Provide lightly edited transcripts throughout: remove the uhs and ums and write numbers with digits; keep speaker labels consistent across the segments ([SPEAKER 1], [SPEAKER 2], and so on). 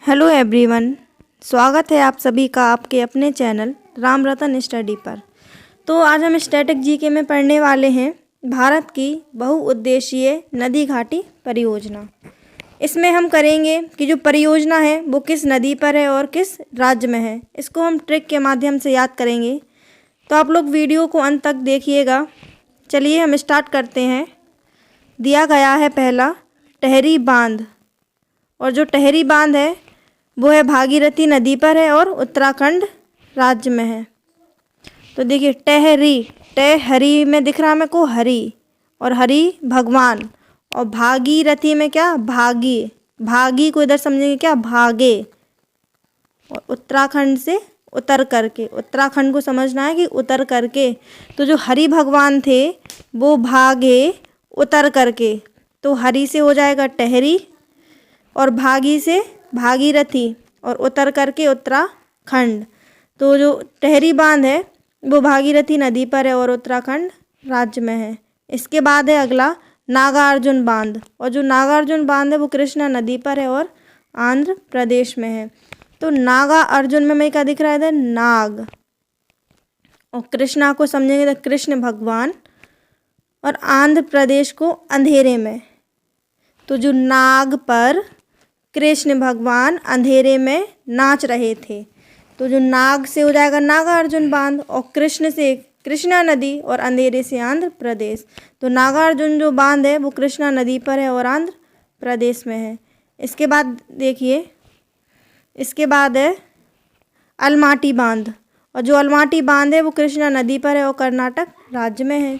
[SPEAKER 1] Hello everyone, स्वागत है आप सभी का आपके अपने चैनल राम रतन स्टडी पर। तो आज हम स्टैटिक जीके में पढ़ने वाले हैं भारत की बहुउद्देशीय नदी घाटी परियोजना। इसमें हम करेंगे कि जो परियोजना है वो किस नदी पर है और किस राज्य में है, इसको हम ट्रिक के माध्यम से याद करेंगे। तो आप लोग वीडियो को अंत तक देखिएगा। चलिए हम स्टार्ट करते हैं। दिया गया है पहला टेहरी बांध, और जो टेहरी बांध है वो है भागीरथी नदी पर है और उत्तराखंड राज्य में है। तो देखिए टेहरी में दिख रहा है मेरे को हरी, और हरी भगवान, और भागीरथी में क्या भागी को इधर समझेंगे क्या भागे, और उत्तराखंड से उतर करके, उत्तराखंड को समझना है कि उतर करके। तो जो हरि भगवान थे वो भागे उतर करके, तो हरि से हो जाएगा टेहरी, और भागी से भागीरथी, और उतर करके उत्तराखंड। तो जो टेहरी बांध है वो भागीरथी नदी पर है और उत्तराखंड राज्य में है। इसके बाद है अगला नागार्जुन बांध, और जो नागार्जुन बांध है वो कृष्णा नदी पर है और आंध्र प्रदेश में है। तो नागा अर्जुन में मैं क्या दिख रहा है इधर नाग, और कृष्णा को समझेंगे तो कृष्ण भगवान, और आंध्र प्रदेश को अंधेरे में। तो जो नाग पर कृष्ण भगवान अंधेरे में नाच रहे थे, तो जो नाग से हो जाएगा नागार्जुन बांध, और कृष्ण से कृष्णा नदी, और अंधेरे से आंध्र प्रदेश। तो नागार्जुन जो बांध है वो कृष्णा नदी पर है और आंध्र प्रदेश में है। इसके बाद देखिए, इसके बाद है अलमाटी बांध, और जो अलमाटी बांध है वो कृष्णा नदी पर है और कर्नाटक राज्य में है।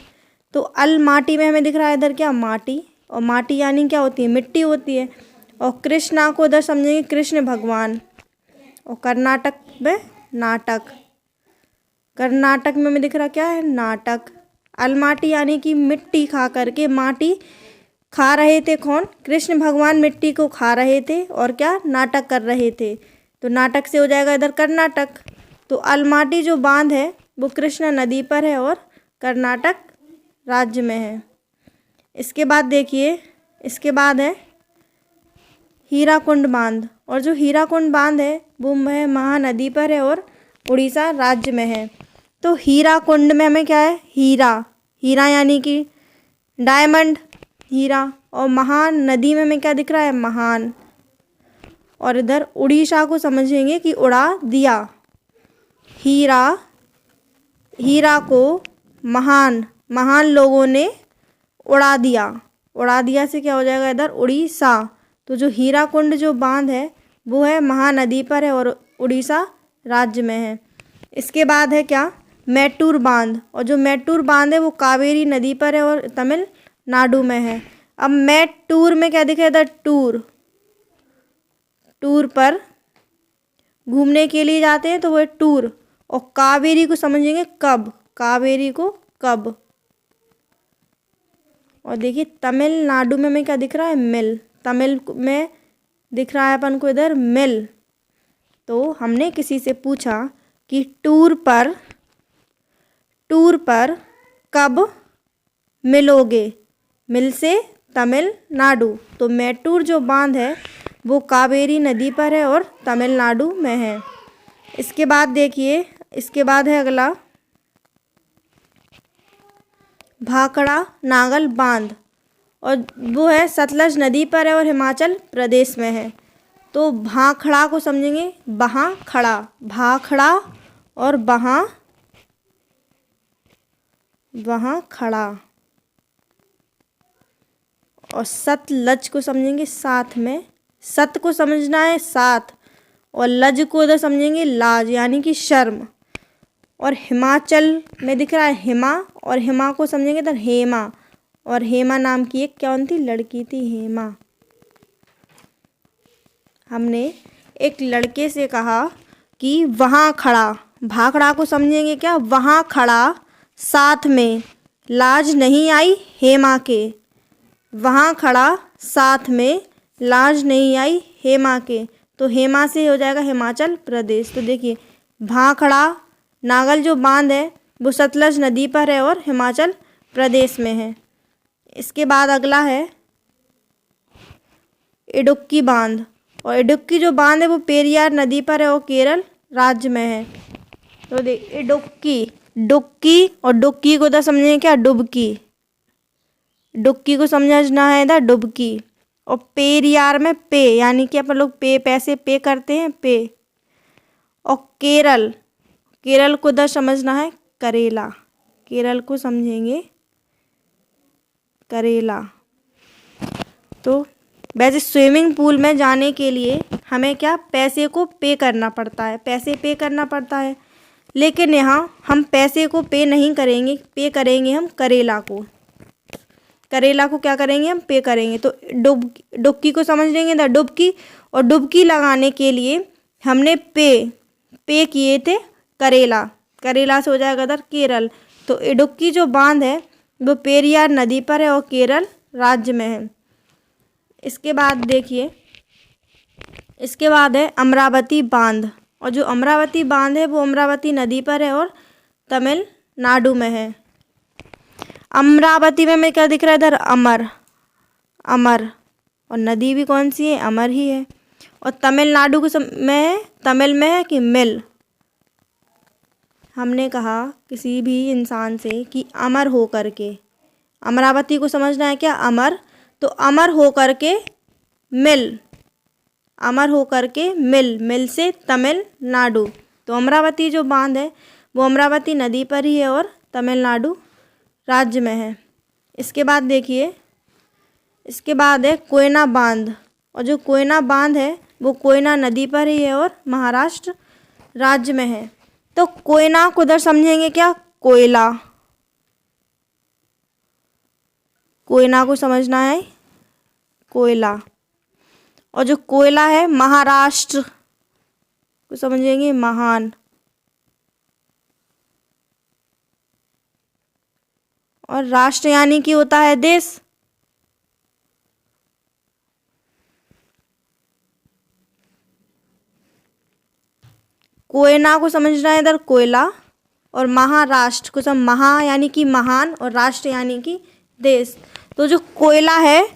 [SPEAKER 1] तो अलमाटी में हमें दिख रहा है इधर क्या माटी, और माटी यानी क्या होती है मिट्टी होती है, और कृष्णा को इधर समझेंगे कृष्ण भगवान, और कर्नाटक में नाटक, कर्नाटक में हमें दिख रहा क्या है नाटक। अलमाटी यानी कि मिट्टी खा करके, माटी खा रहे थे कौन, कृष्ण भगवान मिट्टी को खा रहे थे और क्या नाटक कर रहे थे। तो नाटक से हो जाएगा इधर कर्नाटक। तो अलमाटी जो बांध है वो कृष्णा नदी पर है और कर्नाटक राज्य में है। इसके बाद देखिए, इसके बाद है हीराकुंड बांध, और जो हीराकुंड बांध है वो है महानदी पर है और उड़ीसा राज्य में है। तो हीराकुंड में हमें क्या है हीरा यानी कि डायमंड हीरा, और महान नदी में हमें क्या दिख रहा है महान, और इधर उड़ीसा को समझेंगे कि उड़ा दिया। हीरा को महान लोगों ने उड़ा दिया से क्या हो जाएगा इधर उड़ीसा। तो जो हीराकुंड जो बांध है वो है महानदी पर है और उड़ीसा राज्य में है। इसके बाद है क्या मैटूर बांध, और जो मैटूर बांध है वो कावेरी नदी पर है और तमिलनाडु में है। अब मैटूर में क्या दिखे इधर टूर पर घूमने के लिए जाते हैं तो वो है टूर, और कावेरी को समझेंगे कब। और देखिए तमिलनाडु में हमें क्या दिख रहा है मिल, तमिल में दिख रहा है अपन को इधर मिल। तो हमने किसी से पूछा कि टूर पर कब मिलोगे, मिल से तमिलनाडु। तो मैटूर जो बांध है वो कावेरी नदी पर है और तमिलनाडु में है। इसके बाद देखिए, इसके बाद है अगला भाखड़ा नागल बांध, और वो है सतलज नदी पर है और हिमाचल प्रदेश में है। तो भाखड़ा को समझेंगे भाखड़ा और वहाँ खड़ा, और सतलज को समझेंगे साथ में, सत को समझना है साथ, और लज को उधर समझेंगे लाज यानी कि शर्म। और हिमाचल में दिख रहा है हिमा, और हिमा को समझेंगे इधर हेमा, और हेमा नाम की एक क्या थी लड़की थी हेमा। हमने एक लड़के से कहा कि वहाँ खड़ा, भाखड़ा को समझेंगे क्या वहाँ खड़ा, साथ में लाज नहीं आई हेमा के, वहाँ खड़ा साथ में लाज नहीं आई हेमा के। तो हेमा से हो जाएगा हिमाचल प्रदेश। तो देखिए भाखड़ा नागल जो बांध है वो सतलज नदी पर है और हिमाचल प्रदेश में है। इसके बाद अगला है इडुक्की बांध, और इडुक्की जो बांध है वो पेरियार नदी पर है और केरल राज्य में है। तो देख इडुक्की, डुक्की और डुक्की को इधर समझेंगे क्या, डुबकी। डुक्की को समझना है इधर डुबकी। और पेरियार में पे, यानी कि अपन लोग पे पैसे पे करते हैं, पे। और केरल, केरल को इधर समझना है करेला। केरल को समझेंगे करेला। तो वैसे स्विमिंग पूल में जाने के लिए हमें क्या पैसे को पे करना पड़ता है, पैसे पे करना पड़ता है। लेकिन यहाँ हम पैसे को पे नहीं करेंगे, पे करेंगे हम करेला को। करेला को क्या करेंगे हम, पे करेंगे। तो डुबकी को समझ लेंगे इधर डुबकी। और डुबकी लगाने के लिए हमने पे किए थे करेला। करेला से हो जाएगा इधर केरल। तो इडुक्की जो बांध है वो पेरियार नदी पर है और केरल राज्य में है। इसके बाद देखिए, इसके बाद है अमरावती बांध। और जो अमरावती बांध है वो अमरावती नदी पर है और तमिलनाडु में है। अमरावती में मैं क्या दिख रहा है इधर, अमर, अमर। और नदी भी कौन सी है, अमर ही है। और तमिलनाडु के में है, तमिल में है कि मिल। हमने कहा किसी भी इंसान से कि अमर हो करके, अमरावती को समझना है क्या, अमर। तो अमर हो करके मिल, अमर हो करके मिल, मिल से तमिलनाडु। तो अमरावती जो बांध है वो अमरावती नदी पर ही है और तमिलनाडु राज्य में है। इसके बाद देखिए, इसके बाद है कोयना बांध। और जो कोयना बांध है वो कोयना नदी पर ही है और महाराष्ट्र राज्य में है। तो कोयना को उधर समझेंगे क्या, कोयला। कोयना को समझना है कोयला। और जो कोयला है महाराष्ट्र को समझेंगे महान। और राष्ट्र यानी कि होता है देश। कोयना को समझना है इधर कोयला। और महाराष्ट्र को सब, महा यानी कि महान और राष्ट्र यानी कि देश। तो जो कोयला है,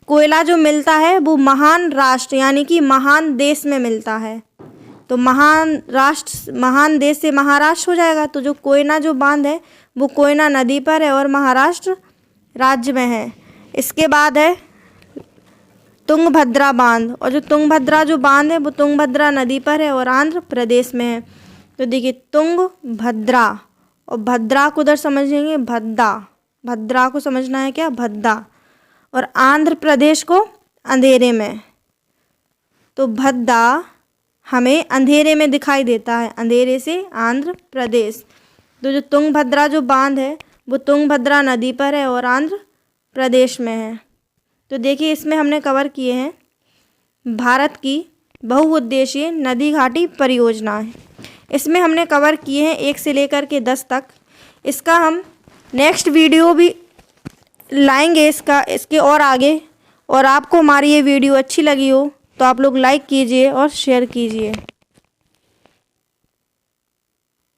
[SPEAKER 1] कोयला जो मिलता है वो महान राष्ट्र यानी कि महान देश में मिलता है। तो महान राष्ट्र, महान देश से महाराष्ट्र हो जाएगा। तो जो कोयना जो बांध है वो कोयना नदी पर है और महाराष्ट्र राज्य में है। इसके बाद है तुंगभद्रा बांध। और जो तुंगभद्रा जो बांध है वो तुंगभद्रा नदी पर है और आंध्र प्रदेश में है। तो देखिए तुंगभद्रा, और भद्रा को उधर समझेंगे भद्दा। भद्रा को समझना है क्या, भद्दा। और आंध्र प्रदेश को अंधेरे में। तो भद्दा हमें अंधेरे में दिखाई देता है, अंधेरे से आंध्र प्रदेश। तो जो तुंगभद्रा जो बांध है वो तुंगभद्रा नदी पर है और आंध्र प्रदेश में है। तो देखिए इसमें हमने कवर किए हैं भारत की बहुउद्देशीय नदी घाटी परियोजनाएं। इसमें हमने कवर किए हैं 1 से लेकर के 10 तक। इसका हम नेक्स्ट वीडियो भी लाएंगे इसके और आगे। और आपको हमारी ये वीडियो अच्छी लगी हो तो आप लोग लाइक कीजिए और शेयर कीजिए।